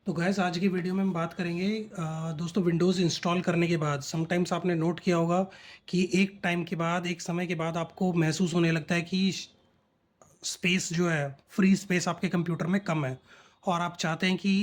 तो गैस आज की वीडियो में हम बात करेंगे दोस्तों विंडोज़ इंस्टॉल करने के बाद समटाइम्स आपने नोट किया होगा कि एक टाइम के बाद एक समय के बाद आपको महसूस होने लगता है कि स्पेस जो है फ्री स्पेस आपके कंप्यूटर में कम है और आप चाहते हैं कि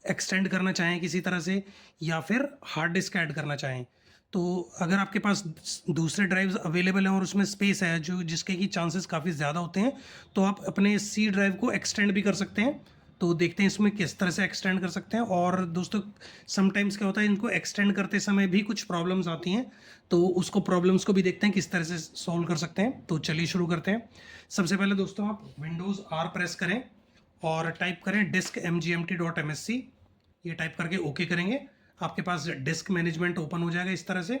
एक्सटेंड करना चाहें किसी तरह से या फिर हार्ड डिस्क ऐड करना चाहें। तो अगर आपके पास दूसरे ड्राइव्स अवेलेबल हैं और उसमें स्पेस है जो जिसके कि चांसेस काफ़ी ज़्यादा होते हैं, तो आप अपने सी ड्राइव को एक्सटेंड भी कर सकते हैं। तो देखते हैं इसमें किस तरह से एक्सटेंड कर सकते हैं। और दोस्तों समटाइम्स क्या होता है, इनको एक्सटेंड करते समय भी कुछ प्रॉब्लम्स आती हैं, तो उसको प्रॉब्लम्स को भी देखते हैं किस तरह से सॉल्व कर सकते हैं। तो चलिए शुरू करते हैं। सबसे पहले दोस्तों आप विंडोज़ आर प्रेस करें और टाइप करें डिस्क mgmt.msc। ये टाइप करके ओके करेंगे, आपके पास डिस्क मैनेजमेंट ओपन हो जाएगा इस तरह से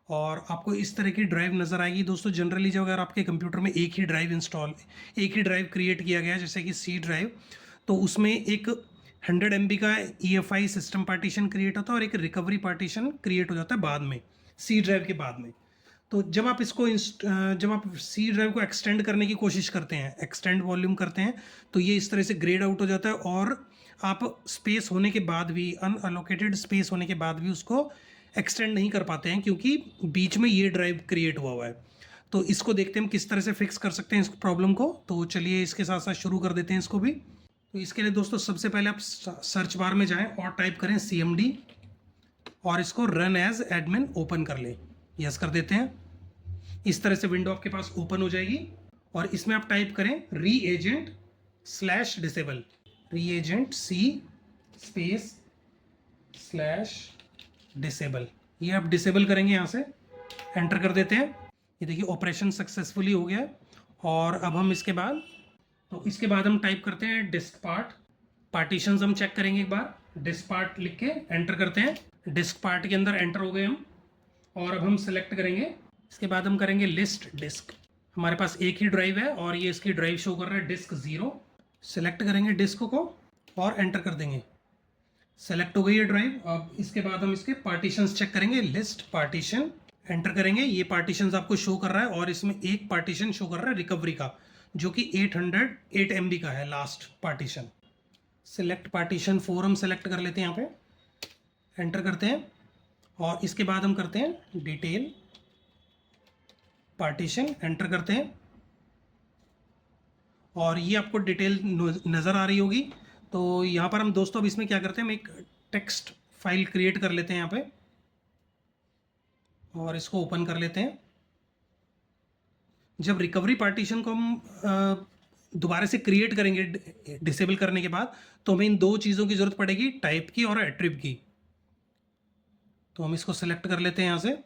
और आपको इस तरह की ड्राइव नज़र आएगी। दोस्तों जनरली जो अगर आपके कंप्यूटर में एक ही ड्राइव क्रिएट किया गया है जैसे कि सी ड्राइव, तो उसमें एक 100 MB का EFI सिस्टम पार्टीशन क्रिएट होता है और एक रिकवरी पार्टीशन क्रिएट हो जाता है बाद में, सी ड्राइव के बाद में। तो जब आप सी ड्राइव को एक्सटेंड करने की कोशिश करते हैं, एक्सटेंड वॉल्यूम करते हैं, तो ये इस तरह से ग्रेड आउट हो जाता है और आप स्पेस होने के बाद भी, अनअलोकेटेड स्पेस होने के बाद भी उसको एक्सटेंड नहीं कर पाते हैं क्योंकि बीच में ये ड्राइव क्रिएट हुआ है। तो इसको देखते हैं हम किस तरह से फिक्स कर सकते हैं इस प्रॉब्लम को। तो चलिए इसके साथ साथ शुरू कर देते हैं इसको भी। तो इसके लिए दोस्तों सबसे पहले आप सर्च बार में जाएं और टाइप करें CMD और इसको रन एज एडमिन ओपन कर लें। यस कर देते हैं। इस तरह से विंडो आपके पास ओपन हो जाएगी और इसमें आप टाइप करें रीएजेंट स्लैश डिसेबल, रीएजेंट सी स्पेस स्लैश डिसेबल। ये आप डिसेबल करेंगे, यहाँ से एंटर कर देते हैं। ये देखिए ऑपरेशन सक्सेसफुली हो गया है। और अब हम इसके बाद हम टाइप करते हैं डिस्क पार्ट। पार्टीशंस हम चेक करेंगे एक बार। डिस्क पार्ट लिख के एंटर करते हैं। डिस्क पार्ट के अंदर एंटर हो गए हम और अब हम सेलेक्ट करेंगे। इसके बाद हम करेंगे लिस्ट डिस्क। हमारे पास एक ही ड्राइव है और ये इसकी ड्राइव शो कर रहा है डिस्क 0। सेलेक्ट करेंगे डिस्क को और एंटर कर देंगे। सेलेक्ट हो गई है ड्राइव। अब इसके बाद हम इसके पार्टीशंस चेक करेंगे। लिस्ट पार्टीशन एंटर करेंगे। ये पार्टीशंस आपको शो कर रहा है और इसमें एक पार्टीशन शो कर रहा है रिकवरी का, जो कि 808 MB का है लास्ट पार्टीशन। सिलेक्ट पार्टीशन 4 हम सेलेक्ट कर लेते हैं, यहाँ पे एंटर करते हैं और इसके बाद हम करते हैं डिटेल पार्टीशन, एंटर करते हैं और ये आपको डिटेल नज़र आ रही होगी। तो यहाँ पर हम दोस्तों अब इसमें क्या करते हैं, हम एक टेक्स्ट फाइल क्रिएट कर लेते हैं यहाँ पे और इसको ओपन कर लेते हैं। जब रिकवरी पार्टीशन को हम दोबारा से क्रिएट करेंगे डिसेबल करने के बाद, तो हमें इन दो चीज़ों की ज़रूरत पड़ेगी, टाइप की और एट्रिब की। तो हम इसको सेलेक्ट कर लेते हैं यहाँ से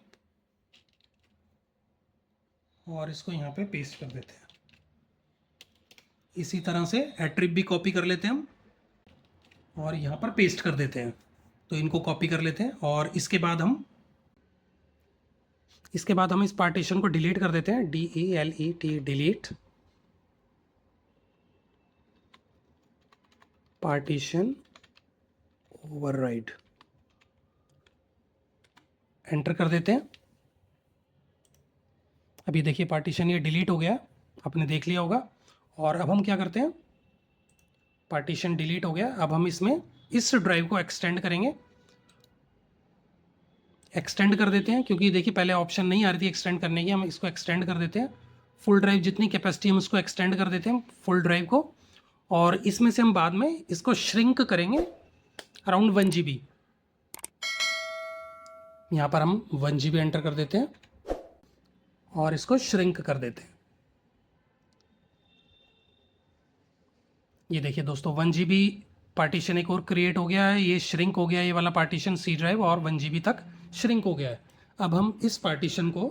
और इसको यहाँ पे पेस्ट कर देते हैं। इसी तरह से एट्रिब भी कॉपी कर लेते हैं हम और यहाँ पर पेस्ट कर देते हैं। तो इनको कॉपी कर लेते हैं और इसके बाद हम इस पार्टीशन को डिलीट कर देते हैं। DELET, delete partition override, enter कर देते हैं। अभी देखिए पार्टीशन ये डिलीट हो गया, आपने देख लिया होगा। और अब हम क्या करते हैं, पार्टीशन डिलीट हो गया, अब हम इसमें इस ड्राइव को एक्सटेंड करेंगे। एक्सटेंड कर देते हैं क्योंकि देखिए पहले ऑप्शन नहीं आ रही थी एक्सटेंड करने की, हम इसको एक्सटेंड कर देते हैं। फुल ड्राइव जितनी कैपेसिटी हम उसको एक्सटेंड कर देते हैं, फुल ड्राइव को। और इसमें से हम बाद में इसको श्रिंक करेंगे अराउंड 1 GB। यहाँ पर हम 1 GB एंटर कर देते हैं और इसको श्रिंक कर देते हैं। ये देखिए दोस्तों 1 GB पार्टीशन एक और क्रिएट हो गया है, ये श्रिंक हो गया है, ये वाला पार्टीशन सी ड्राइव और 1 GB तक श्रिंक हो गया है। अब हम इस पार्टीशन को,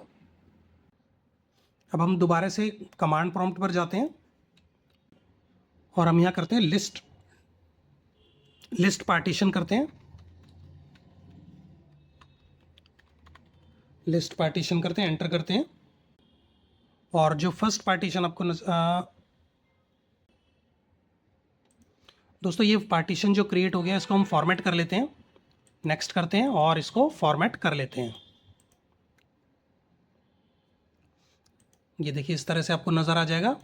अब हम दोबारा से कमांड प्रॉम्प्ट पर जाते हैं और हम यहाँ करते हैं लिस्ट पार्टीशन करते हैं। लिस्ट पार्टीशन करते हैं, एंटर करते हैं और जो फर्स्ट पार्टीशन आपको दोस्तों ये पार्टीशन जो क्रिएट हो गया इसको हम फॉर्मेट कर लेते हैं। नेक्स्ट करते हैं और इसको फॉर्मेट कर लेते हैं। ये देखिए इस तरह से आपको नज़र आ जाएगा।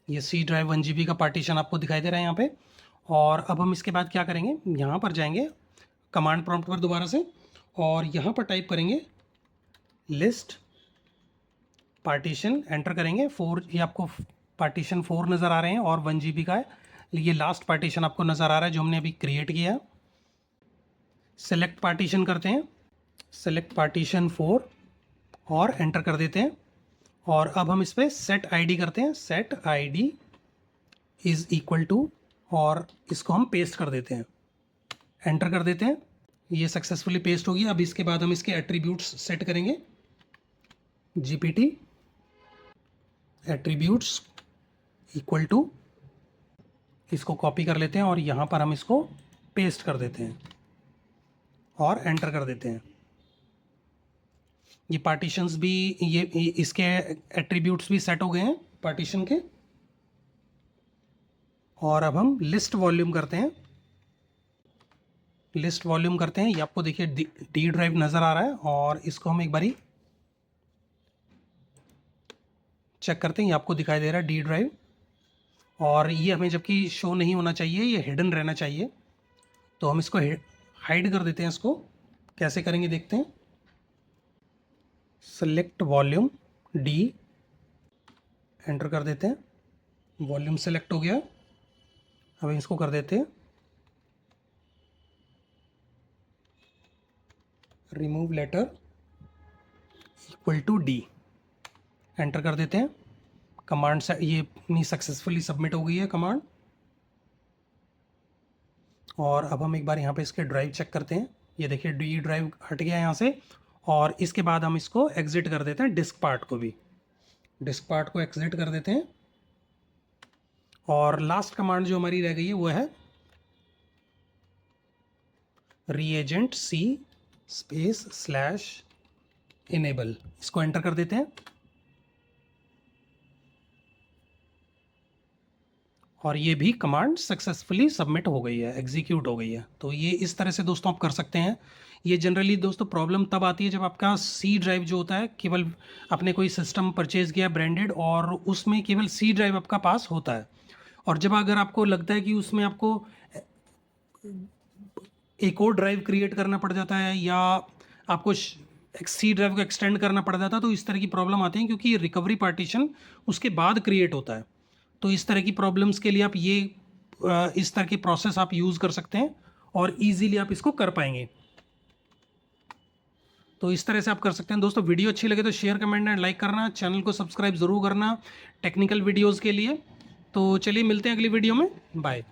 ये सी ड्राइव 1 GB का पार्टीशन आपको दिखाई दे रहा है यहाँ पे। और अब हम इसके बाद क्या करेंगे, यहाँ पर जाएंगे कमांड प्रॉम्प्ट पर दोबारा से, और यहाँ पर टाइप करेंगे लिस्ट पार्टीशन, एंटर करेंगे 4। ये आपको पार्टीशन 4 नज़र आ रहे हैं और 1 GB का है। ये लास्ट पार्टीशन आपको नज़र आ रहा है जो हमने अभी क्रिएट किया है। सेलेक्ट पार्टीशन करते हैं, सेलेक्ट पार्टीशन 4 और एंटर कर देते हैं। और अब हम इस पर सेट आईडी करते हैं, set ID is equal to, और इसको हम पेस्ट कर देते हैं, एंटर कर देते हैं। ये सक्सेसफुली पेस्ट होगी। अब इसके बाद हम इसके एट्रीब्यूट्स सेट करेंगे, GPT एट्रीब्यूट्स इक्वल टू, इसको कॉपी कर लेते हैं और यहाँ पर हम इसको पेस्ट कर देते हैं और एंटर कर देते हैं। ये पार्टीशंस भी, ये इसके एट्रीब्यूट्स भी सेट हो गए हैं पार्टीशन के। और अब हम लिस्ट वॉल्यूम करते हैं, लिस्ट वॉल्यूम करते हैं। ये आपको देखिए डी ड्राइव नज़र आ रहा है, और इसको हम एक बारी चेक करते हैं। ये आपको दिखाई दे रहा है डी ड्राइव, और ये हमें जबकि शो नहीं होना चाहिए, ये हिडन रहना चाहिए। तो हम इसको हाइड कर देते हैं। इसको कैसे करेंगे देखते हैं। सेलेक्ट वॉल्यूम डी, एंटर कर देते हैं, वॉल्यूम सेलेक्ट हो गया। अब इसको कर देते हैं remove letter equal to D, enter कर देते हैं। कमांड से ये अपनी सक्सेसफुली सबमिट हो गई है कमांड। और अब हम एक बार यहाँ पे इसके ड्राइव चेक करते हैं। ये देखिए डी ड्राइव हट गया यहाँ से, और इसके बाद हम इसको एग्जिट कर देते हैं, डिस्क पार्ट को भी, डिस्क पार्ट को एग्जिट कर देते हैं। और लास्ट कमांड जो हमारी रह गई है वो है रीएजेंट सी स्पेस स्लैश इनेबल, इसको एंटर कर देते हैं। और ये भी कमांड सक्सेसफुली सबमिट हो गई है, एग्जीक्यूट हो गई है। तो ये इस तरह से दोस्तों आप कर सकते हैं। ये जनरली दोस्तों प्रॉब्लम तब आती है जब आपका सी ड्राइव जो होता है, केवल आपने कोई सिस्टम परचेज किया ब्रांडेड और उसमें केवल सी ड्राइव आपका पास होता है। और जब अगर आपको लगता है कि उसमें आपको एक और ड्राइव क्रिएट करना पड़ जाता है, या आपको सी ड्राइव को एक्सटेंड करना पड़ जाता है, तो इस तरह की प्रॉब्लम आती है, क्योंकि रिकवरी पार्टीशन उसके बाद क्रिएट होता है। तो इस तरह की प्रॉब्लम्स के लिए आप ये इस तरह की प्रोसेस आप यूज़ कर सकते हैं और इजीली आप इसको कर पाएंगे। तो इस तरह से आप कर सकते हैं। दोस्तों वीडियो अच्छी लगे तो शेयर, कमेंट एंड लाइक करना, चैनल को सब्सक्राइब ज़रूर करना टेक्निकल वीडियोज़ के लिए। तो चलिए मिलते हैं अगली वीडियो में, बाय।